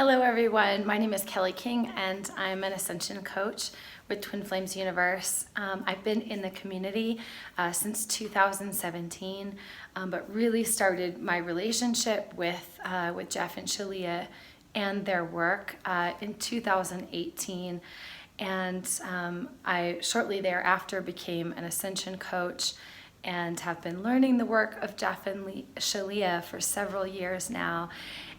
Hello everyone, my name is Kelly King and I'm an Ascension coach with Twin Flames Universe. I've been in the community since 2017, but really started my relationship with Jeff and Shaleia and their work in 2018. And I shortly thereafter became an Ascension coach and have been learning the work of Jeff and Shaleia for several years now.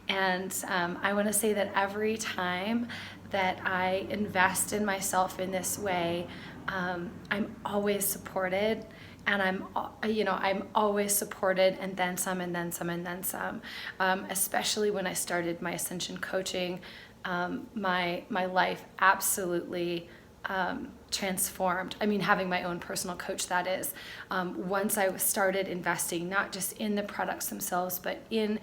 And I want to say that every time that I invest in myself in this way, I'm always supported, and I'm always supported, and then some, and then some, and then some. Especially when I started my Ascension coaching, my life absolutely transformed. I mean, having my own personal coach, that is. Once I started investing, not just in the products themselves, but in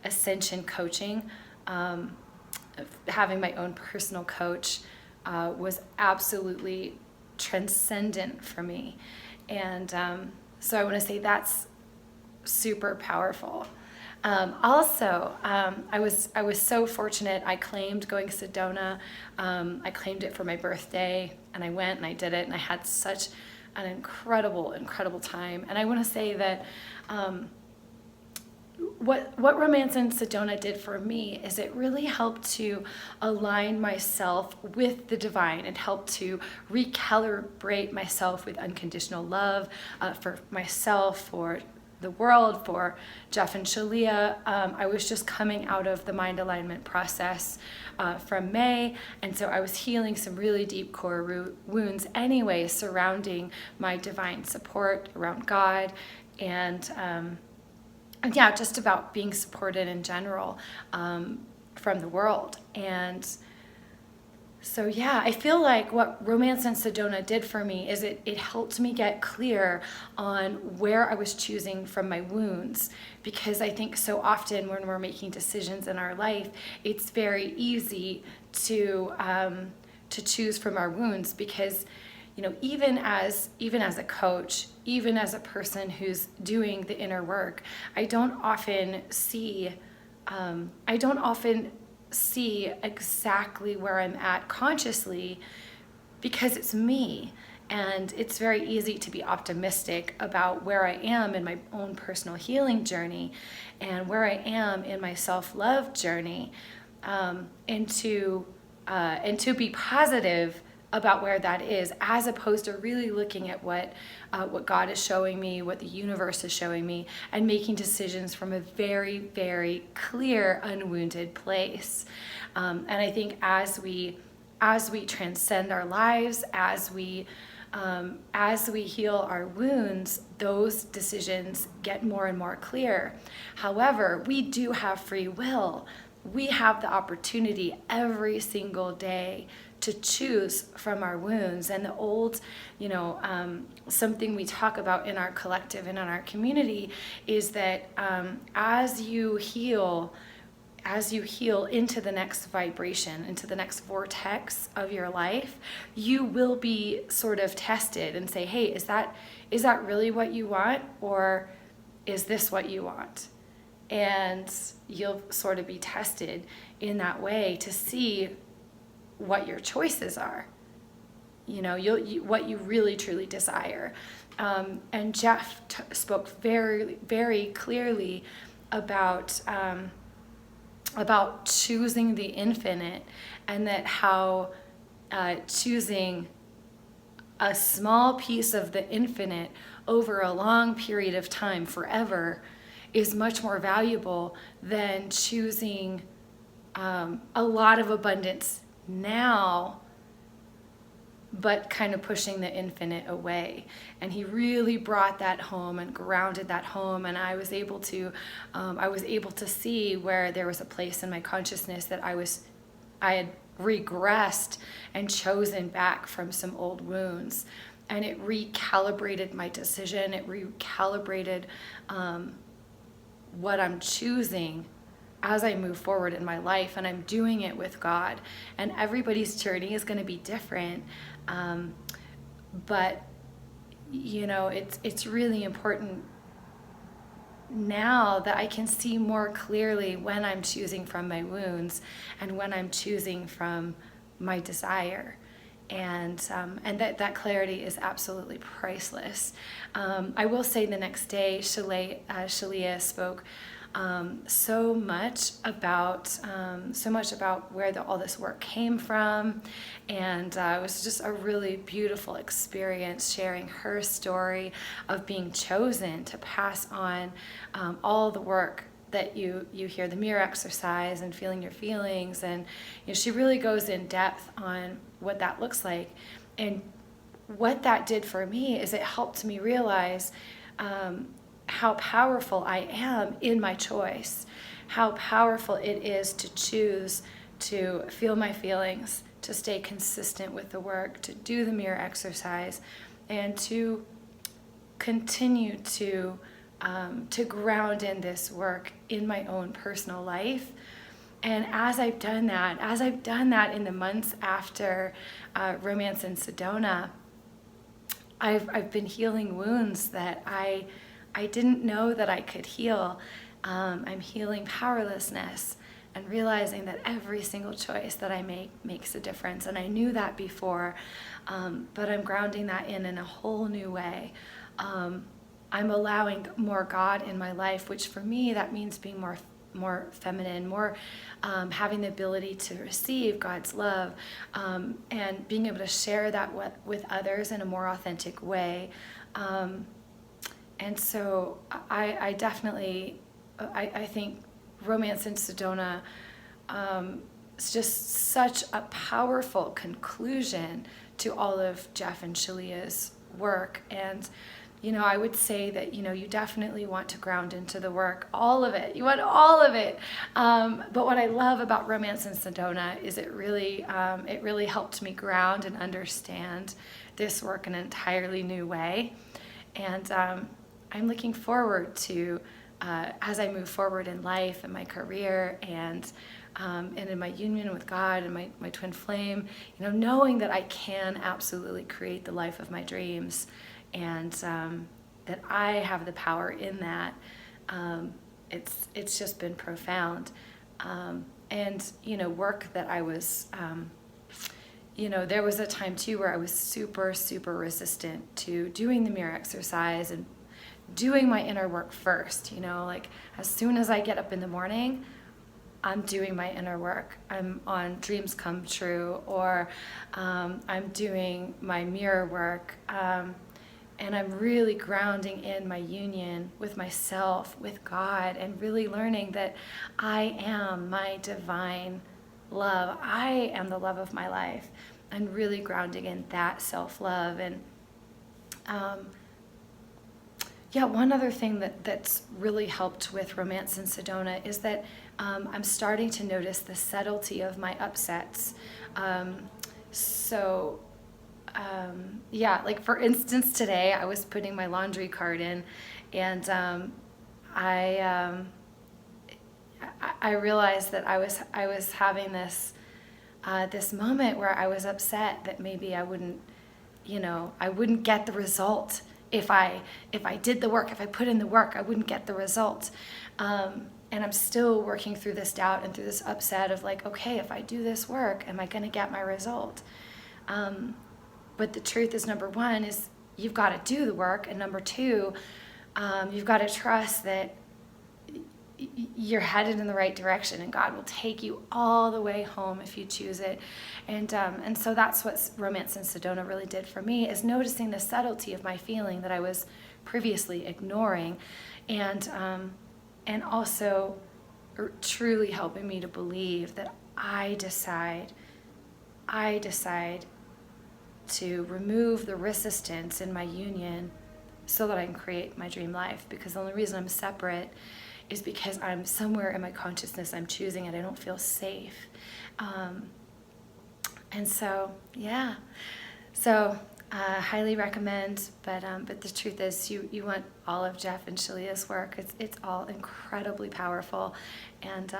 Ascension coaching, having my own personal coach was absolutely transcendent for me. And so I want to say that's super powerful. I was so fortunate. I claimed going to Sedona. I claimed it for my birthday, and I went and I did it, and I had such an incredible time. And I want to say that what Romance in Sedona did for me is it really helped to align myself with the divine. It helped to recalibrate myself with unconditional love for myself, for the world, for Jeff and Shaleia. I was just coming out of the mind alignment process from May, and so I was healing some really deep core wounds anyway surrounding my divine support around God, and yeah, just about being supported in general from the world. And so yeah, I feel like what Romance in Sedona did for me is it helped me get clear on where I was choosing from my wounds, because I think so often when we're making decisions in our life, it's very easy to choose from our wounds, because even as a coach, even as a person who's doing the inner work, I don't often see exactly where I'm at consciously, because it's me. And it's very easy to be optimistic about where I am in my own personal healing journey and where I am in my self-love journey, and to be positive about where that is, as opposed to really looking at what God is showing me, what the universe is showing me, and making decisions from a very, very clear, unwounded place. And I think as we transcend our lives, as we heal our wounds, those decisions get more and more clear. However, we do have free will. We have the opportunity every single day to choose from our wounds. And the old, something we talk about in our collective and in our community is that as you heal into the next vibration, into the next vortex of your life, you will be sort of tested and say, hey, is that really what you want? Or is this what you want? And you'll sort of be tested in that way to see what your choices are, what you really truly desire. And Jeff spoke very, very clearly about choosing the infinite, and that how choosing a small piece of the infinite over a long period of time, forever, is much more valuable than choosing a lot of abundance now, but kind of pushing the infinite away. And he really brought that home and grounded that home. And I was able to see where there was a place in my consciousness that I had regressed and chosen back from some old wounds. And it recalibrated my decision. It recalibrated what I'm choosing as I move forward in my life, and I'm doing it with God. And everybody's journey is going to be different, but it's really important now that I can see more clearly when I'm choosing from my wounds and when I'm choosing from my desire. And that clarity is absolutely priceless. I will say the next day, Shaleia spoke so much about where all this work came from, and it was just a really beautiful experience sharing her story of being chosen to pass on all the work that you hear, the mirror exercise and feeling your feelings, and she really goes in depth on what that looks like. And what that did for me is it helped me realize how powerful I am in my choice, how powerful it is to choose to feel my feelings, to stay consistent with the work, to do the mirror exercise, and to continue to ground in this work in my own personal life. And as I've done that in the months after Romance in Sedona, I've been healing wounds that I didn't know that I could heal. I'm healing powerlessness and realizing that every single choice that I make makes a difference. And I knew that before, but I'm grounding that in a whole new way. I'm allowing more God in my life, which for me, that means being more feminine, more having the ability to receive God's love, and being able to share that with others in a more authentic way. And so I definitely, I think Romance in Sedona is just such a powerful conclusion to all of Jeff and Shaleia's work. And I would say that, you definitely want to ground into the work, all of it. You want all of it. But what I love about Romance in Sedona is it really helped me ground and understand this work in an entirely new way. And I'm looking forward to, as I move forward in life and my career and in my union with God and my twin flame, knowing that I can absolutely create the life of my dreams, and that I have the power in that. It's just been profound. And work that I was, there was a time too where I was super, super resistant to doing the mirror exercise and doing my inner work first. Like as soon as I get up in the morning, I'm doing my inner work. I'm on Dreams Come True, or I'm doing my mirror work. And I'm really grounding in my union with myself, with God, and really learning that I am my divine love. I am the love of my life. And really grounding in that self-love. And one other thing that's really helped with Romance in Sedona is that I'm starting to notice the subtlety of my upsets. Like for instance, today I was putting my laundry cart in, and I realized that I was having this moment where I was upset that maybe I wouldn't get the result if I did the work, if I put in the work, I wouldn't get the result. And I'm still working through this doubt and through this upset of like, okay, if I do this work, am I going to get my result? But the truth is, number one, is you've got to do the work. And number two, you've got to trust that you're headed in the right direction, and God will take you all the way home if you choose it. And so that's what Romance in Sedona really did for me, is noticing the subtlety of my feeling that I was previously ignoring, and also truly helping me to believe that I decide to remove the resistance in my union so that I can create my dream life. Because the only reason I'm separate is because I'm somewhere in my consciousness, I'm choosing it. I don't feel safe. And so, yeah. So, highly recommend, but the truth is you want all of Jeff and Shaleia's work. It's all incredibly powerful. And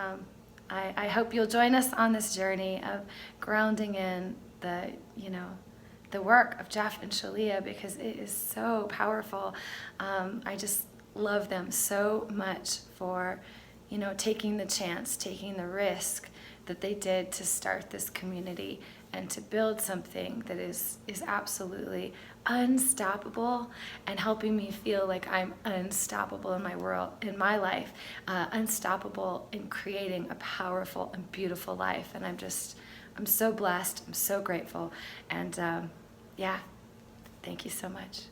I hope you'll join us on this journey of grounding in the work of Jeff and Shaleia, because it is so powerful. I just love them so much for, taking the chance, taking the risk that they did to start this community and to build something that is absolutely unstoppable, and helping me feel like I'm unstoppable in my world, in my life, unstoppable in creating a powerful and beautiful life. And I'm so blessed, I'm so grateful, and yeah, thank you so much.